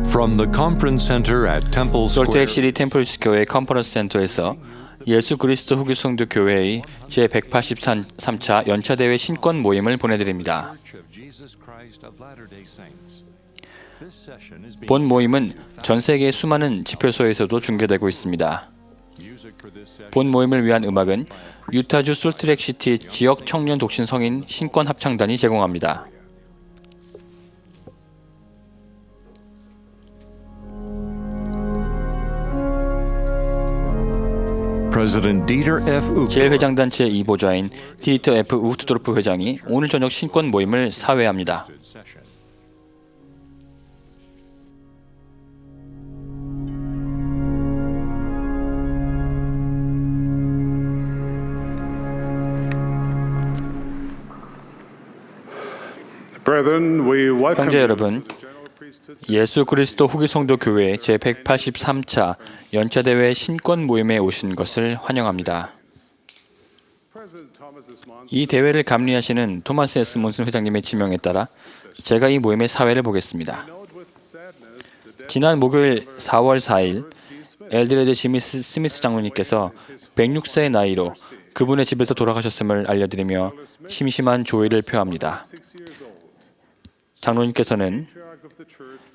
From the conference center at Temple Square. 솔트레이크시티 템플스퀘어의 컨퍼런스 센터에서 예수 그리스도 후기 성도 교회의 제183차 연차 대회 신권 모임을 보내드립니다. 본 모임은 전 세계 수많은 집회소에서도 중계되고 있습니다. 본 모임을 위한 음악은 유타주 솔트레이크시티 지역 청년 독신 성인 신권 합창단이 제공합니다. 제1회장단체 2보좌인 디터 F. 우트도르프 회장이 오늘 저녁 신권 모임을 사회합니다. 형제 여러분, 예수 그리스도 후기 성도 교회 제183차 연차 대회 신권 모임에 오신 것을 환영합니다. 이 대회를 감리하시는 토마스 S. 몬슨 회장님의 지명에 따라 제가 이 모임의 사회를 보겠습니다. 지난 목요일 4월 4일 엘드레드 스미스 장로님께서 106세의 나이로 그분의 집에서 돌아가셨음을 알려드리며 심심한 조의를 표합니다. 장로님께서는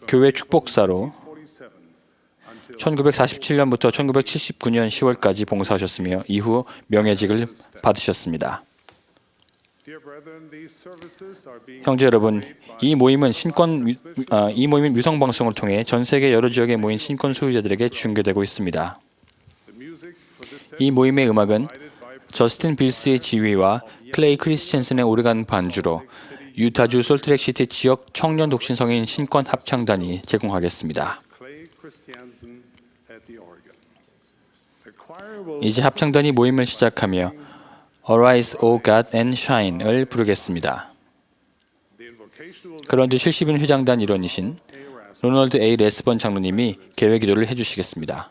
교회 축복사로 1947년부터 1979년 10월까지 봉사하셨으며 이후 명예직을 받으셨습니다. 형제 여러분, 이 모임은 위성 방송을 통해 전 세계 여러 지역에 모인 신권 소유자들에게 중계되고 있습니다. 이 모임의 음악은 저스틴 빌스의 지휘와 클레이 크리스천슨의 오르간 반주로 유타주 솔트레이크시티 지역 청년 독신 성인 신권 합창단이 제공하겠습니다. 이제 합창단이 모임을 시작하며 Arise, O God, and Shine을 부르겠습니다. 그런 뒤 70인 회장단 일원이신 로널드 A. 레스번 장로님이 개회 기도를 해주시겠습니다.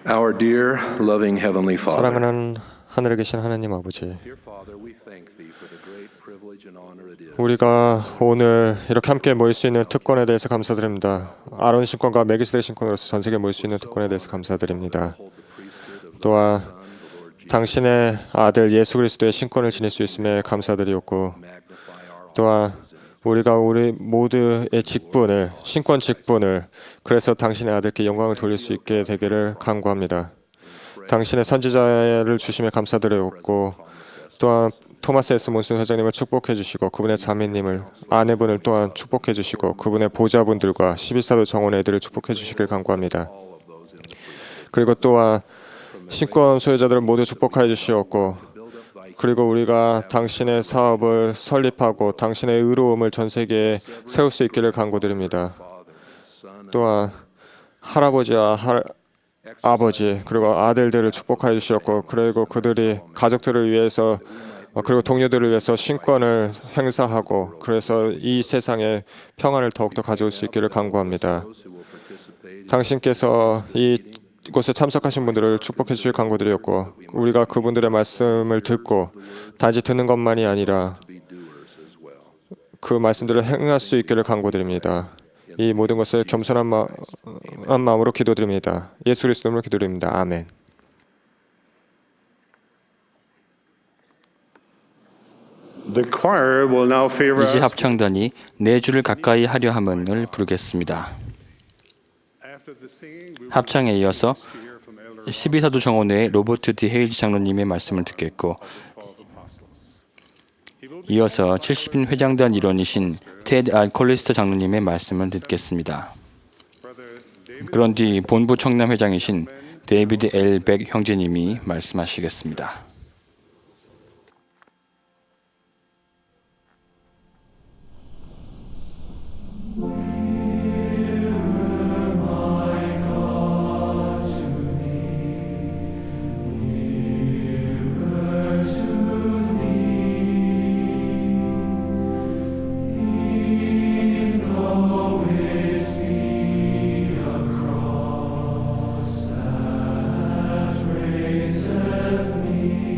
Our dear, loving Heavenly Father, 사랑하는 하늘에 계신 하나님 아버지, dear Father, we thank Thee for the great privilege and honor it is 우리가 오늘 이렇게 함께 모일 수 있는 특권에 대해서 감사드립니다. 아론 신권과 멜기세덱 신권으로서 전 세계에 모일 수 있는 특권에 대해서 감사드립니다. 또한 당신의 아들 예수 그리스도의 신권을 지닐 수 있음에 감사드리옵고, 또한 우리가 우리 모두의 직분을, 신권 직분을, 그래서 당신의 아들께 영광을 돌릴 수 있게 되기를 간구합니다. 당신의 선지자를 주심에 감사드리옵고, 또한 토마스 S. 몬슨 회장님을 축복해 주시고, 그분의 자매님을, 아내분을 또한 축복해 주시고, 그분의 보좌분들과 12사도 정원 애들을 축복해 주시길 간구합니다. 그리고 또한 신권 소유자들을 모두 축복하여 주시옵고, 그리고 우리가 당신의 사업을 설립하고 당신의 의로움을 전 세계에 세울 수 있기를 간구드립니다. 또한 할아버지와 아버지 그리고 아들들을 축복하여 주시옵고, 그리고 그들이 가족들을 위해서 그리고 동료들을 위해서 신권을 행사하고, 그래서 이 세상에 평안을 더욱더 가져올 수 있기를 간구합니다. 당신께서 이곳에 참석하신 분들을 축복해 주실 간구드리었고, 우리가 그분들의 말씀을 듣고 단지 듣는 것만이 아니라 그 말씀들을 행할 수 있기를 간구드립니다. 이 모든 것을 겸손한 마음으로 기도드립니다. 예수 그리스도 이름으로 기도드립니다. 아멘. 이제 합창단이 내 주를 가까이 하려 함을 부르겠습니다. 합창에 이어서 12사도 정원회의 로버트 D. 헤이지 장로님의 말씀을 듣겠고, 이어서 70인 회장단 일원이신 테드 R. 콜리스터 장로님의 말씀을 듣겠습니다. 그런 뒤 본부 청남 회장이신 데이비드 L. 백 형제님이 말씀하시겠습니다. Me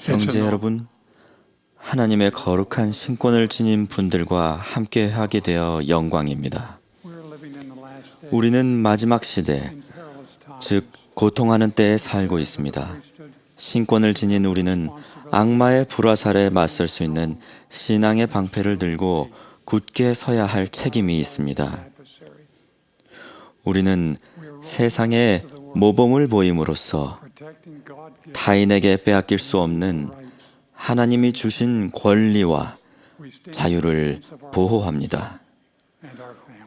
형제 여러분, 하나님의 거룩한 신권을 지닌 분들과 함께하게 되어 영광입니다. 우리는 마지막 시대, 즉 고통하는 때에 살고 있습니다. 신권을 지닌 우리는 악마의 불화살에 맞설 수 있는 신앙의 방패를 들고 굳게 서야 할 책임이 있습니다. 우리는 세상에 모범을 보임으로써 타인에게 빼앗길 수 없는 하나님이 주신 권리와 자유를 보호합니다.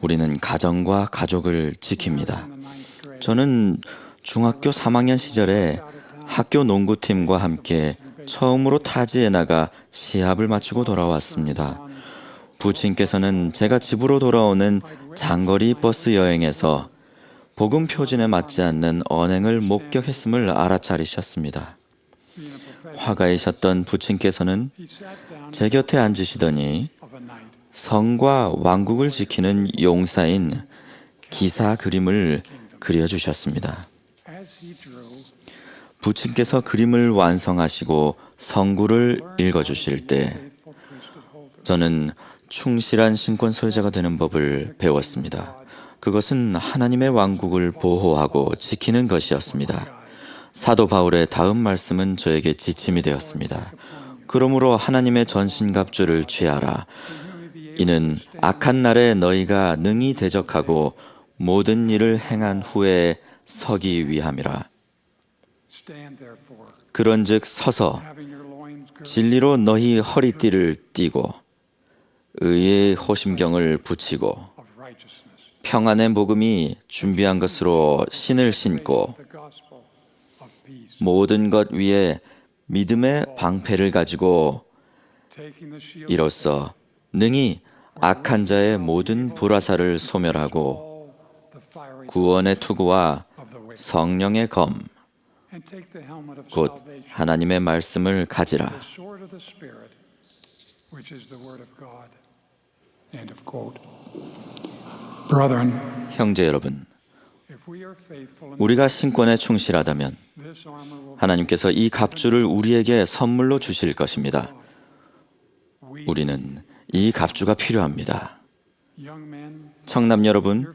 우리는 가정과 가족을 지킵니다. 저는 중학교 3학년 시절에 학교 농구팀과 함께 처음으로 타지에 나가 시합을 마치고 돌아왔습니다. 부친께서는 제가 집으로 돌아오는 장거리 버스 여행에서 복음 표준에 맞지 않는 언행을 목격했음을 알아차리셨습니다. 화가이셨던 부친께서는 제 곁에 앉으시더니 성과 왕국을 지키는 용사인 기사 그림을 그려주셨습니다. 부친께서 그림을 완성하시고 성구를 읽어주실 때 저는 충실한 신권 소유자가 되는 법을 배웠습니다. 그것은 하나님의 왕국을 보호하고 지키는 것이었습니다. 사도 바울의 다음 말씀은 저에게 지침이 되었습니다. 그러므로 하나님의 전신갑주를 취하라. 이는 악한 날에 너희가 능히 대적하고 모든 일을 행한 후에 서기 위함이라. 그런즉 서서 진리로 너희 허리띠를 띠고 의의 호심경을 붙이고 평안의 복음이 준비한 것으로 신을 신고 모든 것 위에 믿음의 방패를 가지고 이로써 능히 악한 자의 모든 불화살을 소멸하고 구원의 투구와 성령의 검 곧 하나님의 말씀을 가지라. 형제 여러분, 우리가 신권에 충실하다면 하나님께서 이 갑주를 우리에게 선물로 주실 것입니다. 우리는 이 갑주가 필요합니다. 청남 여러분,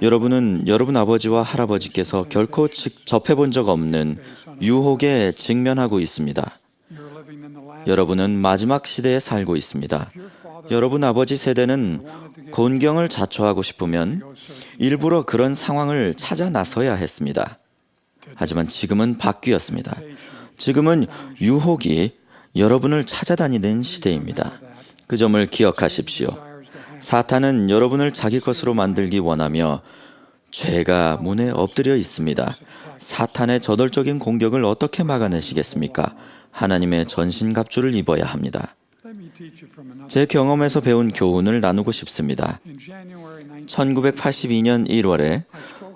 여러분은 여러분 아버지와 할아버지께서 결코 접해본 적 없는 유혹에 직면하고 있습니다. 여러분은 마지막 시대에 살고 있습니다. 여러분 아버지 세대는 곤경을 자초하고 싶으면 일부러 그런 상황을 찾아 나서야 했습니다. 하지만 지금은 바뀌었습니다. 지금은 유혹이 여러분을 찾아다니는 시대입니다. 그 점을 기억하십시오. 사탄은 여러분을 자기 것으로 만들기 원하며 죄가 문에 엎드려 있습니다. 사탄의 저돌적인 공격을 어떻게 막아내시겠습니까? 하나님의 전신갑주를 입어야 합니다. 제 경험에서 배운 교훈을 나누고 싶습니다. 1982년 1월에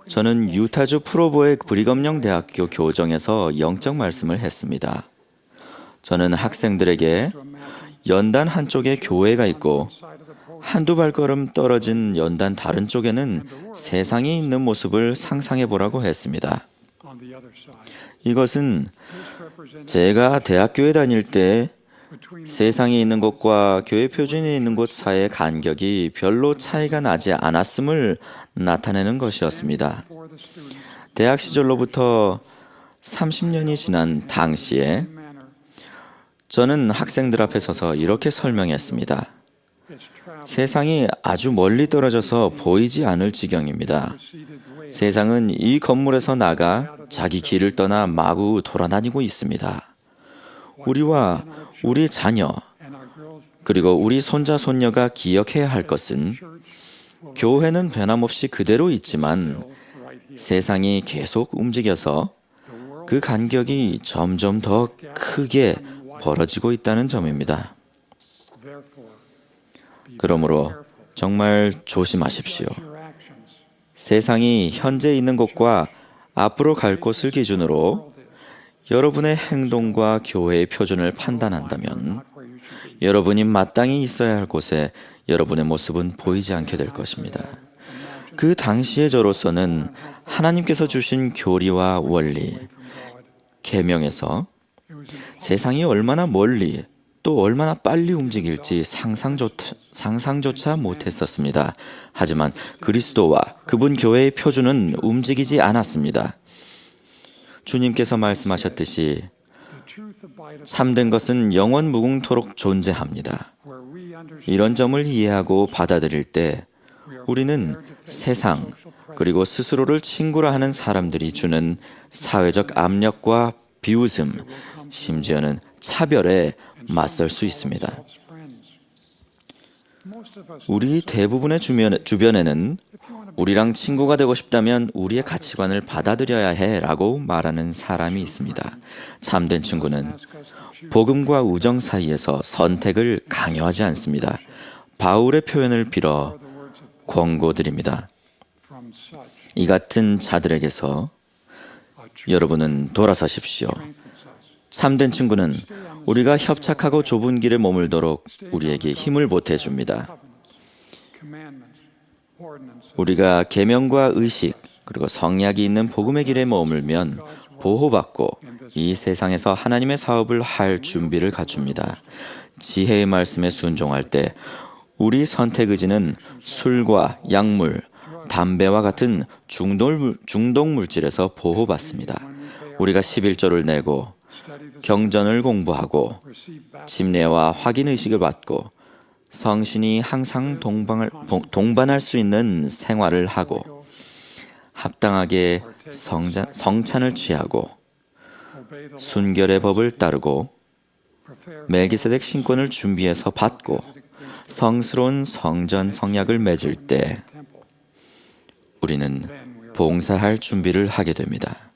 저는 유타주 프로보의 브리검령 대학교 교정에서 영적 말씀을 했습니다. 저는 학생들에게 연단 한쪽에 교회가 있고 한두 발걸음 떨어진 연단 다른 쪽에는 세상이 있는 모습을 상상해 보라고 했습니다. 이것은 제가 대학교에 다닐 때 세상이 있는 곳과 교회 표준이 있는 곳 사이의 간격이 별로 차이가 나지 않았음을 나타내는 것이었습니다. 대학 시절로부터 30년이 지난 당시에 저는 학생들 앞에 서서 이렇게 설명했습니다. 세상이 아주 멀리 떨어져서 보이지 않을 지경입니다. 세상은 이 건물에서 나가 자기 길을 떠나 마구 돌아다니고 있습니다. 우리와 우리 자녀, 그리고 우리 손자, 손녀가 기억해야 할 것은 교회는 변함없이 그대로 있지만 세상이 계속 움직여서 그 간격이 점점 더 크게 벌어지고 있다는 점입니다. 그러므로 정말 조심하십시오. 세상이 현재 있는 곳과 앞으로 갈 곳을 기준으로 여러분의 행동과 교회의 표준을 판단한다면 여러분이 마땅히 있어야 할 곳에 여러분의 모습은 보이지 않게 될 것입니다. 그 당시의 저로서는 하나님께서 주신 교리와 원리, 계명에서 세상이 얼마나 멀리 또 얼마나 빨리 움직일지 상상조차 못했었습니다. 하지만 그리스도와 그분 교회의 표준은 움직이지 않았습니다. 주님께서 말씀하셨듯이 참된 것은 영원 무궁토록 존재합니다. 이런 점을 이해하고 받아들일 때 우리는 세상 그리고 스스로를 친구라 하는 사람들이 주는 사회적 압력과 비웃음, 심지어는 차별에 맞설 수 있습니다. 우리 대부분의 주변에는 우리랑 친구가 되고 싶다면 우리의 가치관을 받아들여야 해 라고 말하는 사람이 있습니다. 참된 친구는 복음과 우정 사이에서 선택을 강요하지 않습니다. 바울의 표현을 빌어 권고드립니다. 이 같은 자들에게서 여러분은 돌아서십시오. 참된 친구는 우리가 협착하고 좁은 길에 머물도록 우리에게 힘을 보태줍니다. 우리가 계명과 의식 그리고 성약이 있는 복음의 길에 머물면 보호받고 이 세상에서 하나님의 사업을 할 준비를 갖춥니다. 지혜의 말씀에 순종할 때 우리 선택 의지는 술과 약물, 담배와 같은 중독 물질에서 보호받습니다. 우리가 11조를 내고 경전을 공부하고 침례와 확인 의식을 받고 성신이 항상 동반할 수 있는 생활을 하고 합당하게 성찬을 취하고 순결의 법을 따르고 멜기세덱 신권을 준비해서 받고 성스러운 성전 성약을 맺을 때 우리는 봉사할 준비를 하게 됩니다.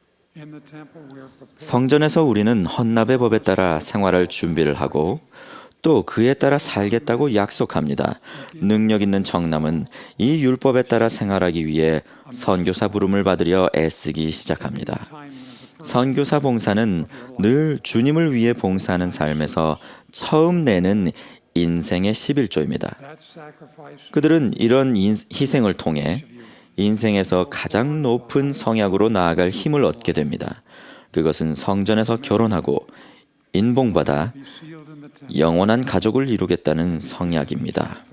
성전에서 우리는 헌납의 법에 따라 생활할 준비를 하고 또 그에 따라 살겠다고 약속합니다. 능력 있는 청남은 이 율법에 따라 생활하기 위해 선교사 부름을 받으려 애쓰기 시작합니다. 선교사 봉사는 늘 주님을 위해 봉사하는 삶에서 처음 내는 인생의 11조입니다. 그들은 이런 희생을 통해 인생에서 가장 높은 성약으로 나아갈 힘을 얻게 됩니다. 그것은 성전에서 결혼하고 인봉받아 영원한 가족을 이루겠다는 성약입니다.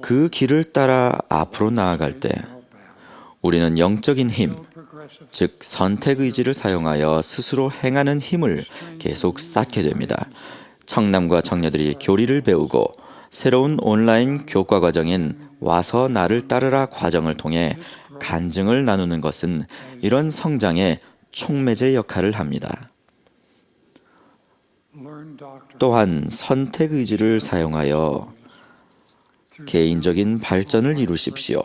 그 길을 따라 앞으로 나아갈 때 우리는 영적인 힘, 즉 선택 의지를 사용하여 스스로 행하는 힘을 계속 쌓게 됩니다. 청남과 청녀들이 교리를 배우고 새로운 온라인 교과 과정인 와서 나를 따르라 과정을 통해 간증을 나누는 것은 이런 성장의 촉매제 역할을 합니다. 또한 선택 의지를 사용하여 개인적인 발전을 이루십시오.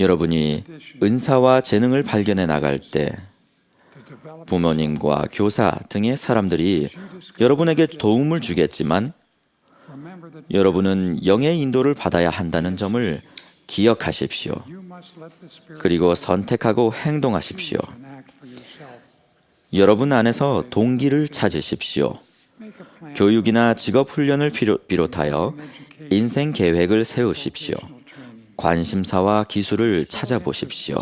여러분이 은사와 재능을 발견해 나갈 때 부모님과 교사 등의 사람들이 여러분에게 도움을 주겠지만 여러분은 영의 인도를 받아야 한다는 점을 기억하십시오. 그리고 선택하고 행동하십시오. 여러분 안에서 동기를 찾으십시오. 교육이나 직업 훈련을 비롯하여 인생 계획을 세우십시오. 관심사와 기술을 찾아보십시오.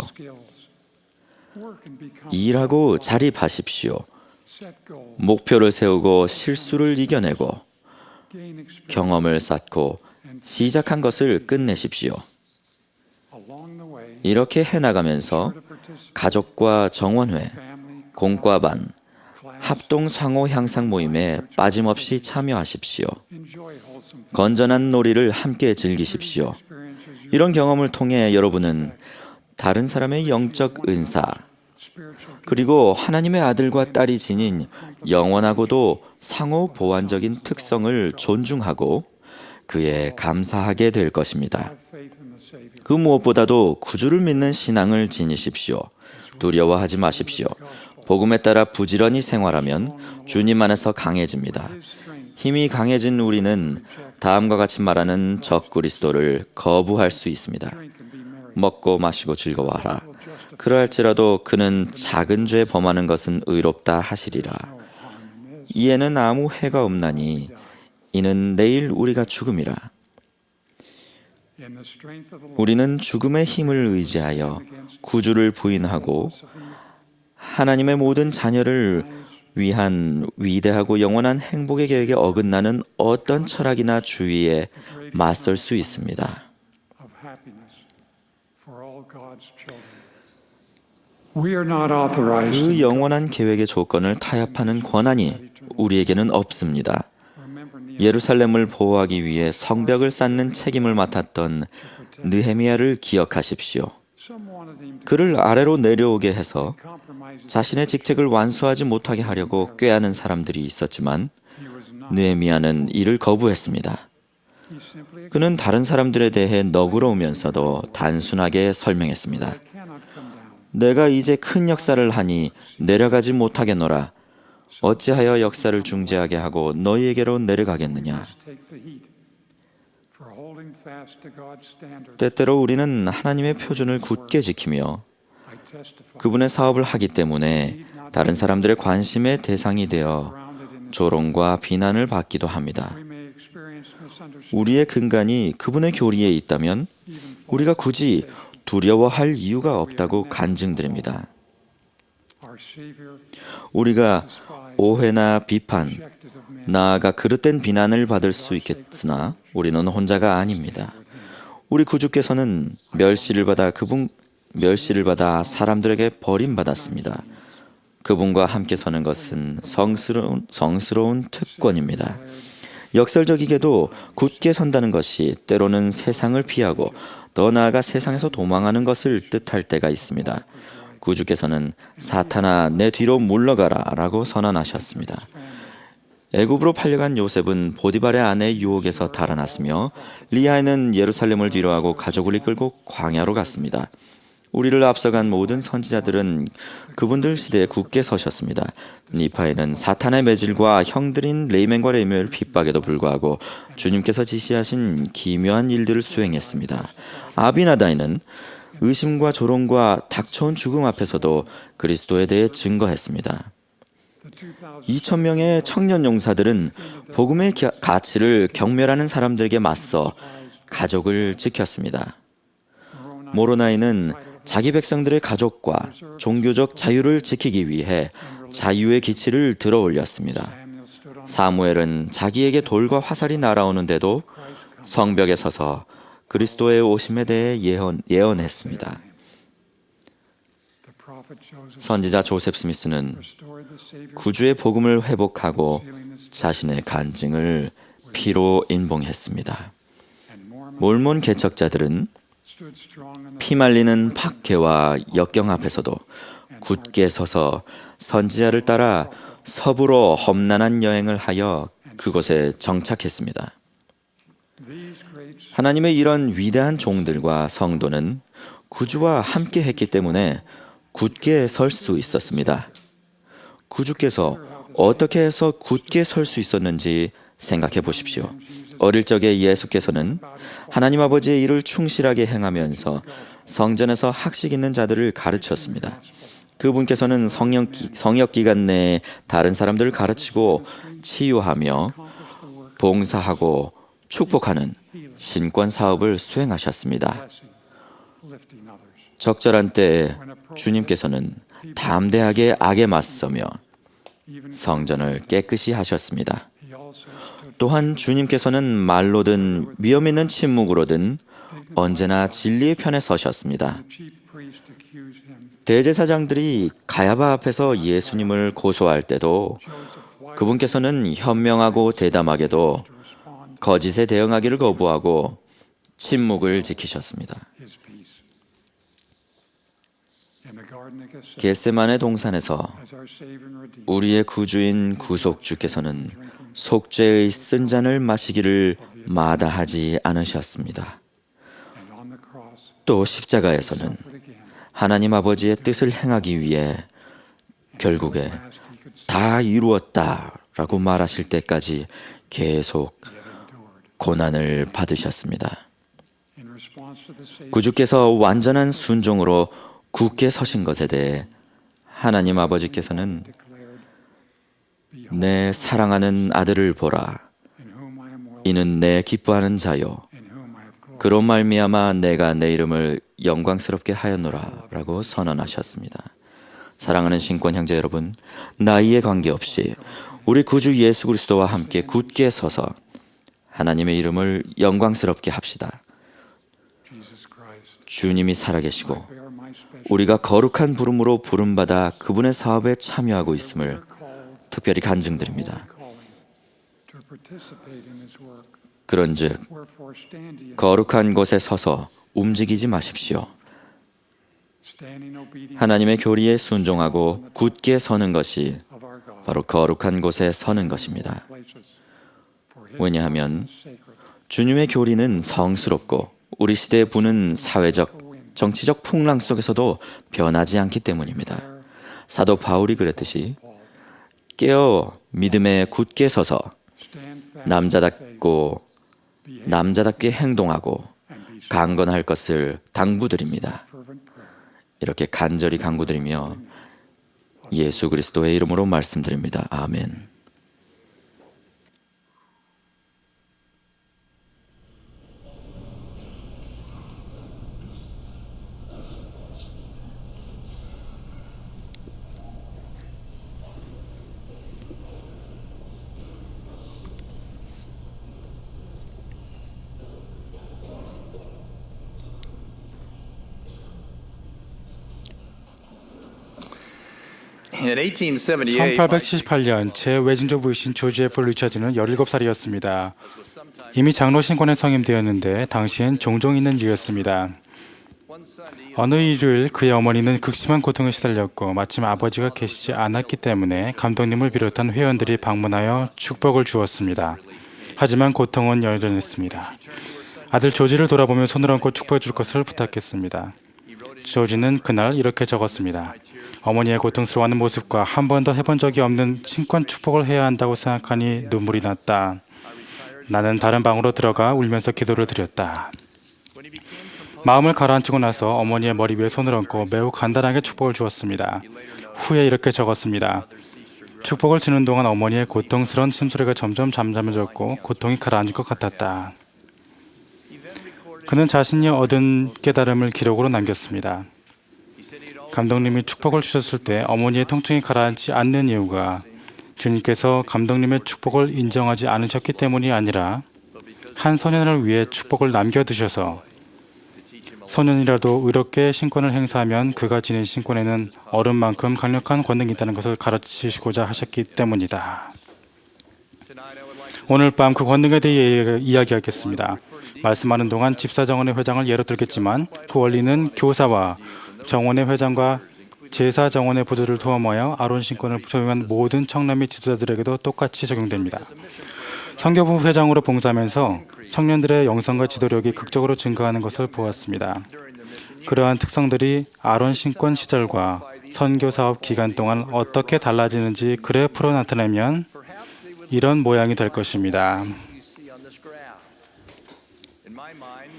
일하고 자립하십시오. 목표를 세우고 실수를 이겨내고 경험을 쌓고 시작한 것을 끝내십시오. 이렇게 해나가면서 가족과 정원회, 공과반, 합동 상호 향상 모임에 빠짐없이 참여하십시오. 건전한 놀이를 함께 즐기십시오. 이런 경험을 통해 여러분은 다른 사람의 영적 은사, 그리고 하나님의 아들과 딸이 지닌 영원하고도 상호 보완적인 특성을 존중하고 그에 감사하게 될 것입니다. 그 무엇보다도 구주를 믿는 신앙을 지니십시오. 두려워하지 마십시오. 복음에 따라 부지런히 생활하면 주님 안에서 강해집니다. 힘이 강해진 우리는 다음과 같이 말하는 적그리스도를 거부할 수 있습니다. 먹고 마시고 즐거워하라. 그러할지라도 그는 작은 죄 범하는 것은 의롭다 하시리라. 이에는 아무 해가 없나니 이는 내일 우리가 죽음이라. 우리는 죽음의 힘을 의지하여 구주를 부인하고 하나님의 모든 자녀를 위한 위대하고 영원한 행복의 계획에 어긋나는 어떤 철학이나 주의에 맞설 수 있습니다. 그 영원한 계획의 조건을 타협하는 권한이 우리에게는 없습니다. 예루살렘을 보호하기 위해 성벽을 쌓는 책임을 맡았던 느헤미야를 기억하십시오. 그를 아래로 내려오게 해서 자신의 직책을 완수하지 못하게 하려고 꾀하는 사람들이 있었지만 느헤미야는 이를 거부했습니다. 그는 다른 사람들에 대해 너그러우면서도 단순하게 설명했습니다. 내가 이제 큰 역사를 하니 내려가지 못하겠노라. 어찌하여 역사를 중지하게 하고 너희에게로 내려가겠느냐. 때때로 우리는 하나님의 표준을 굳게 지키며 그분의 사업을 하기 때문에 다른 사람들의 관심의 대상이 되어 조롱과 비난을 받기도 합니다. 우리의 근간이 그분의 교리에 있다면 우리가 굳이 두려워할 이유가 없다고 간증드립니다. 우리가 오해나 비판, 나아가 그릇된 비난을 받을 수 있겠으나 우리는 혼자가 아닙니다. 우리 구주께서는 멸시를 받아 사람들에게 버림받았습니다. 그분과 함께 서는 것은 성스러운 특권입니다. 역설적이게도 굳게 선다는 것이 때로는 세상을 피하고 더 나아가 세상에서 도망하는 것을 뜻할 때가 있습니다. 구주께서는 사탄아 내 뒤로 물러가라 라고 선언하셨습니다. 애굽으로 팔려간 요셉은 보디발의 아내 유혹에서 달아났으며 리아는 예루살렘을 뒤로하고 가족을 이끌고 광야로 갔습니다. 우리를 앞서간 모든 선지자들은 그분들 시대에 굳게 서셨습니다. 니파에는 사탄의 매질과 형들인 레이맨과 레미엘의 핍박에도 불구하고 주님께서 지시하신 기묘한 일들을 수행했습니다. 아비나다이는 의심과 조롱과 닥쳐온 죽음 앞에서도 그리스도에 대해 증거했습니다. 2,000명의 청년 용사들은 복음의 가치를 경멸하는 사람들에게 맞서 가족을 지켰습니다. 모로나이는 자기 백성들의 가족과 종교적 자유를 지키기 위해 자유의 기치를 들어 올렸습니다. 사무엘은 자기에게 돌과 화살이 날아오는데도 성벽에 서서 그리스도의 오심에 대해 예언했습니다. 선지자 조셉 스미스는 구주의 복음을 회복하고 자신의 간증을 피로 인봉했습니다. 몰몬 개척자들은 피말리는 박해와 역경 앞에서도 굳게 서서 선지자를 따라 서부로 험난한 여행을 하여 그곳에 정착했습니다. 하나님의 이런 위대한 종들과 성도는 구주와 함께 했기 때문에 굳게 설 수 있었습니다. 구주께서 어떻게 해서 굳게 설 수 있었는지 생각해 보십시오. 어릴 적에 예수께서는 하나님 아버지의 일을 충실하게 행하면서 성전에서 학식 있는 자들을 가르쳤습니다. 그분께서는 성역 기간 내에 다른 사람들을 가르치고 치유하며 봉사하고 축복하는 신권 사업을 수행하셨습니다. 적절한 때에 주님께서는 담대하게 악에 맞서며 성전을 깨끗이 하셨습니다. 또한 주님께서는 말로든 위험 있는 침묵으로든 언제나 진리의 편에 서셨습니다. 대제사장들이 가야바 앞에서 예수님을 고소할 때도 그분께서는 현명하고 대담하게도 거짓에 대응하기를 거부하고 침묵을 지키셨습니다. 겟세마네 동산에서 우리의 구주인 구속주께서는 속죄의 쓴 잔을 마시기를 마다하지 않으셨습니다. 또 십자가에서는 하나님 아버지의 뜻을 행하기 위해 결국에 다 이루었다라고 말하실 때까지 계속 고난을 받으셨습니다. 구주께서 완전한 순종으로 굳게 서신 것에 대해 하나님 아버지께서는 내 사랑하는 아들을 보라. 이는 내 기뻐하는 자요. 그로 말미암아 내가 내 이름을 영광스럽게 하였노라라고 선언하셨습니다. 사랑하는 신권 형제 여러분, 나이에 관계없이 우리 구주 예수 그리스도와 함께 굳게 서서 하나님의 이름을 영광스럽게 합시다. 주님이 살아계시고 우리가 거룩한 부름으로 부름받아 그분의 사업에 참여하고 있음을 특별히 간증드립니다. 그런즉 거룩한 곳에 서서 움직이지 마십시오. 하나님의 교리에 순종하고 굳게 서는 것이 바로 거룩한 곳에 서는 것입니다. 왜냐하면 주님의 교리는 성스럽고 우리 시대에 부는 사회적, 정치적 풍랑 속에서도 변하지 않기 때문입니다. 사도 바울이 그랬듯이 깨어 믿음에 굳게 서서 남자답게 행동하고 강건할 것을 당부드립니다. 이렇게 간절히 강구드리며 예수 그리스도의 이름으로 말씀드립니다. 아멘. In 1878, 1878년 제 외증조부이신 조지 F. 리처즈는 17살이었습니다. 이미 장로 신권에 성임되었는데 당시엔 종종 있는 일이었습니다. 어느 일요일 그의 어머니는 극심한 고통에 시달렸고 마침 아버지가 계시지 않았기 때문에 감독님을 비롯한 회원들이 방문하여 축복을 주었습니다. 하지만 고통은 여전했습니다. 아들 조지를 돌아보며 손을 얹고 축복해 줄 것을 부탁했습니다. 조지는 그날 이렇게 적었습니다. 어머니의 고통스러워하는 모습과 한 번도 해본 적이 없는 신권 축복을 해야 한다고 생각하니 눈물이 났다. 나는 다른 방으로 들어가 울면서 기도를 드렸다. 마음을 가라앉히고 나서 어머니의 머리 위에 손을 얹고 매우 간단하게 축복을 주었습니다. 후에 이렇게 적었습니다. 축복을 주는 동안 어머니의 고통스러운 심소리가 점점 잠잠해졌고 고통이 가라앉을 것 같았다. 그는 자신이 얻은 깨달음을 기록으로 남겼습니다. 감독님이 축복을 주셨을 때 어머니의 통증이 가라앉지 않는 이유가 주님께서 감독님의 축복을 인정하지 않으셨기 때문이 아니라 한 소년을 위해 축복을 남겨두셔서 소년이라도 의롭게 신권을 행사하면 그가 지닌 신권에는 얼음만큼 강력한 권능이 있다는 것을 가르치시고자 하셨기 때문이다. 오늘 밤 그 권능에 대해 이야기하겠습니다. 말씀하는 동안 집사정원의 회장을 예로 들겠지만 그 원리는 교사와 정원의 회장과 제사 정원의 부도를 포함하여 아론 신권을 소유한 모든 청년 및 지도자들에게도 똑같이 적용됩니다. 선교부 회장으로 봉사하면서 청년들의 영성과 지도력이 극적으로 증가하는 것을 보았습니다. 그러한 특성들이 아론 신권 시절과 선교 사업 기간 동안 어떻게 달라지는지 그래프로 나타내면 이런 모양이 될 것입니다.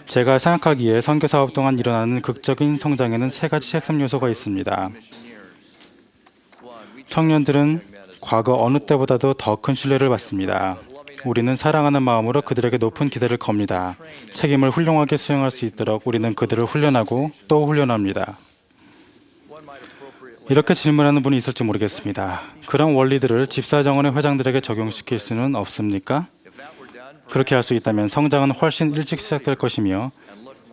제가 생각하기에 선교 사업 동안 일어나는 극적인 성장에는 세 가지 핵심 요소가 있습니다. 청년들은 과거 어느 때보다도 더 큰 신뢰를 받습니다. 우리는 사랑하는 마음으로 그들에게 높은 기대를 겁니다. 책임을 훌륭하게 수행할 수 있도록 우리는 그들을 훈련하고 또 훈련합니다. 이렇게 질문하는 분이 있을지 모르겠습니다. 그런 원리들을 집사정원의 회장들에게 적용시킬 수는 없습니까? 그렇게 할 수 있다면 성장은 훨씬 일찍 시작될 것이며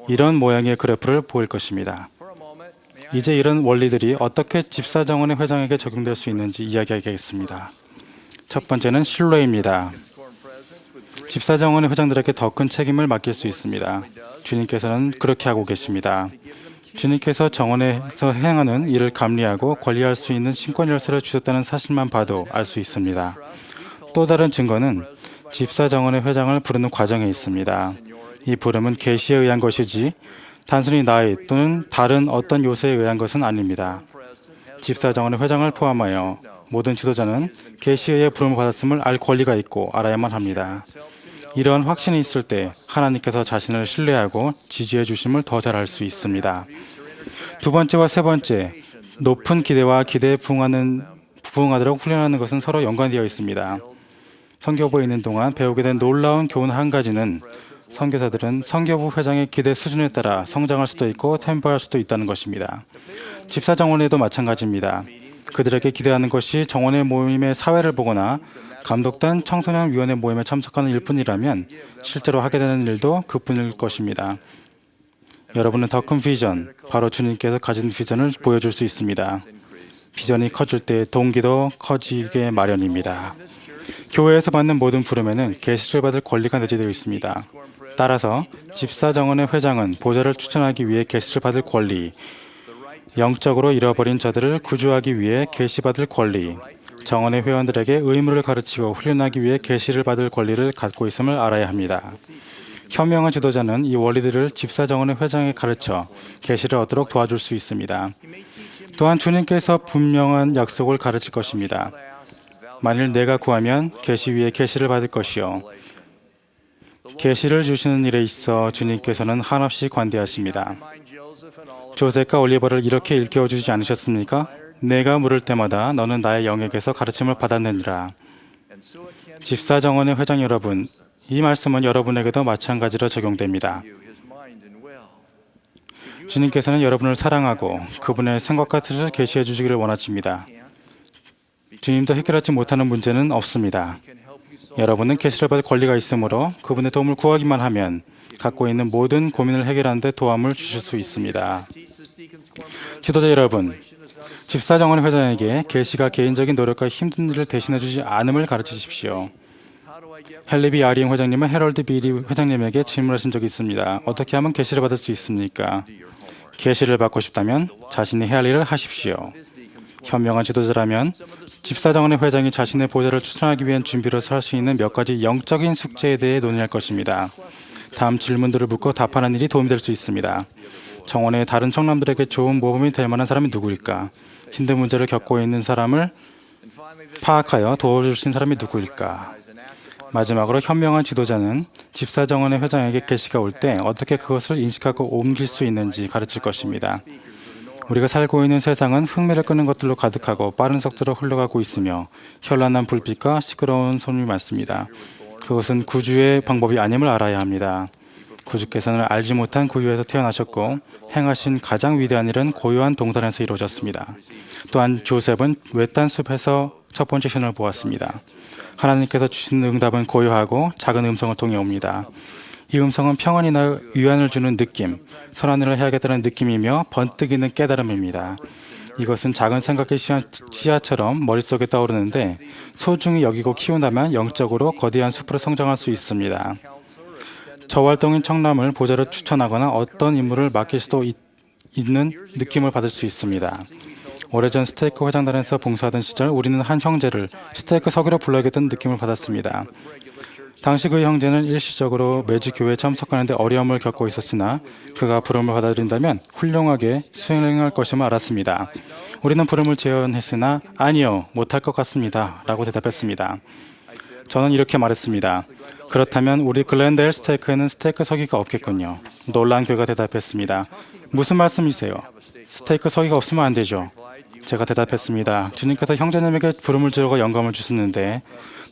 이런 모양의 그래프를 보일 것입니다. 이제 이런 원리들이 어떻게 집사정원의 회장에게 적용될 수 있는지 이야기하겠습니다. 첫 번째는 신뢰입니다. 집사정원의 회장들에게 더 큰 책임을 맡길 수 있습니다. 주님께서는 그렇게 하고 계십니다. 주님께서 정원에서 행하는 일을 감리하고 관리할 수 있는 신권 열쇠를 주셨다는 사실만 봐도 알 수 있습니다. 또 다른 증거는 집사정원의 회장을 부르는 과정에 있습니다. 이 부름은 계시에 의한 것이지 단순히 나이 또는 다른 어떤 요소에 의한 것은 아닙니다. 집사정원의 회장을 포함하여 모든 지도자는 계시에 의해 부름을 받았음을 알 권리가 있고 알아야만 합니다. 이런 확신이 있을 때 하나님께서 자신을 신뢰하고 지지해 주심을 더 잘 알 수 있습니다. 두 번째와 세 번째, 높은 기대와 기대에 부응하도록 훈련하는 것은 서로 연관되어 있습니다. 선교부에 있는 동안 배우게 된 놀라운 교훈 한 가지는 선교사들은 선교부 회장의 기대 수준에 따라 성장할 수도 있고 퇴보할 수도 있다는 것입니다. 집사 정원에도 마찬가지입니다. 그들에게 기대하는 것이 정원의 모임의 사회를 보거나 감독단 청소년위원회 모임에 참석하는 일뿐이라면 실제로 하게 되는 일도 그뿐일 것입니다. 여러분은 더 큰 비전, 바로 주님께서 가진 비전을 보여줄 수 있습니다. 비전이 커질 때 동기도 커지게 마련입니다. 교회에서 받는 모든 부름에는 계시를 받을 권리가 내재되어 있습니다. 따라서 집사 정원의 회장은 보좌를 추천하기 위해 계시를 받을 권리, 영적으로 잃어버린 자들을 구주하기 위해 계시받을 권리, 정원의 회원들에게 의무를 가르치고 훈련하기 위해 계시를 받을 권리를 갖고 있음을 알아야 합니다. 현명한 지도자는 이 원리들을 집사 정원의 회장에 가르쳐 계시를 얻도록 도와줄 수 있습니다. 또한 주님께서 분명한 약속을 가르칠 것입니다. 만일 내가 구하면 계시 위에 계시를 받을 것이요. 계시를 주시는 일에 있어 주님께서는 한없이 관대하십니다. 조셉과 올리버를 이렇게 일깨워주지 않으셨습니까? 내가 물을 때마다 너는 나의 영역에서 가르침을 받았느니라. 집사 정원의 회장 여러분, 이 말씀은 여러분에게도 마찬가지로 적용됩니다. 주님께서는 여러분을 사랑하고 그분의 생각과 뜻을 계시해 주시기를 원하십니다. 주님도 해결하지 못하는 문제는 없습니다. 여러분은 계시를 받을 권리가 있으므로 그분의 도움을 구하기만 하면 갖고 있는 모든 고민을 해결하는 데 도움을 주실 수 있습니다. 지도자 여러분, 집사 정원의 회장에게 계시가 개인적인 노력과 힘든 일을 대신해 주지 않음을 가르치십시오. 헨리 아리잉 회장님은 해럴드 비리 회장님에게 질문하신 적이 있습니다. 어떻게 하면 계시를 받을 수 있습니까? 계시를 받고 싶다면 자신이 해야 할 일을 하십시오. 현명한 지도자라면 집사 정원의 회장이 자신의 보좌를 추천하기 위한 준비로서 할 수 있는 몇 가지 영적인 숙제에 대해 논의할 것입니다. 다음 질문들을 묻고 답하는 일이 도움이 될 수 있습니다. 정원의 다른 청남들에게 좋은 모범이 될 만한 사람이 누구일까? 힘든 문제를 겪고 있는 사람을 파악하여 도와줄 수 있는 사람이 누구일까? 마지막으로 현명한 지도자는 집사 정원의 회장에게 계시가 올 때 어떻게 그것을 인식하고 옮길 수 있는지 가르칠 것입니다. 우리가 살고 있는 세상은 흥미를 끄는 것들로 가득하고 빠른 속도로 흘러가고 있으며 현란한 불빛과 시끄러운 소음이 많습니다. 그것은 구주의 방법이 아님을 알아야 합니다. 구주께서는 알지 못한 구유에서 태어나셨고 행하신 가장 위대한 일은 고요한 동산에서 이루어졌습니다. 또한 조셉은 외딴 숲에서 첫 번째 신을 보았습니다. 하나님께서 주신 응답은 고요하고 작은 음성을 통해 옵니다. 이 음성은 평안이나 위안을 주는 느낌, 선한 일을 해야겠다는 느낌이며 번뜩이는 깨달음입니다. 이것은 작은 생각의 씨앗처럼 머릿속에 떠오르는데 소중히 여기고 키운다면 영적으로 거대한 숲으로 성장할 수 있습니다. 저활동인 청남을 보좌로 추천하거나 어떤 임무를 맡길 수도 있는 느낌을 받을 수 있습니다. 오래전 스테이크 회장단에서 봉사하던 시절 우리는 한 형제를 스테이크 서기로 불러야겠다는 느낌을 받았습니다. 당시 그 형제는 일시적으로 매주 교회에 참석하는데 어려움을 겪고 있었으나 그가 부름을 받아들인다면 훌륭하게 수행할 것임을 알았습니다. 우리는 부름을 제안했으나 아니요, 못할 것 같습니다 라고 대답했습니다. 저는 이렇게 말했습니다. 그렇다면 우리 글렌데일 스테이크에는 스테이크 서기가 없겠군요. 놀란 그가 대답했습니다. 무슨 말씀이세요? 스테이크 서기가 없으면 안 되죠. 제가 대답했습니다. 주님께서 형제님에게 부름을 주려고 영감을 주셨는데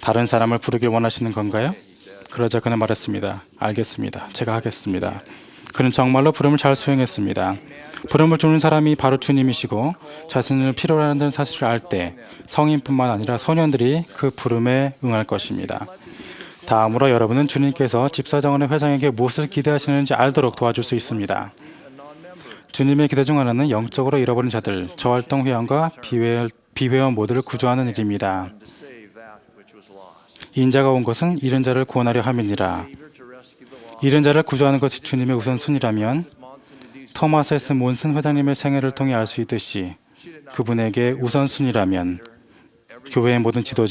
다른 사람을 부르길 원하시는 건가요? 그러자 그는 말했습니다. 알겠습니다. 제가 하겠습니다. 그는 정말로 부름을 잘 수행했습니다. 부름을 주는 사람이 바로 주님이시고 자신을 필요로 한다는 사실을 알 때 성인뿐만 아니라 소년들이 그 부름에 응할 것입니다. 다음으로 여러분은 주님께서 집사정원의 회장에게 무엇을 기대하시는지 알도록 도와줄 수 있습니다. 주님의 기대 중 하나는 영적으로 잃어버린 자들, 저활동 회원과 비회원 모두를 구조하는 일입니다. 인자가 온 것은 잃은 자를 구원하려 함이니라. 잃은 자를 구조하는 것이 주님의 우선순위라면 토마스 S. 몬슨 회장님의 생애를 통해 알 수 있듯이 그분에게 우선순위라면 교회의 모든 지도자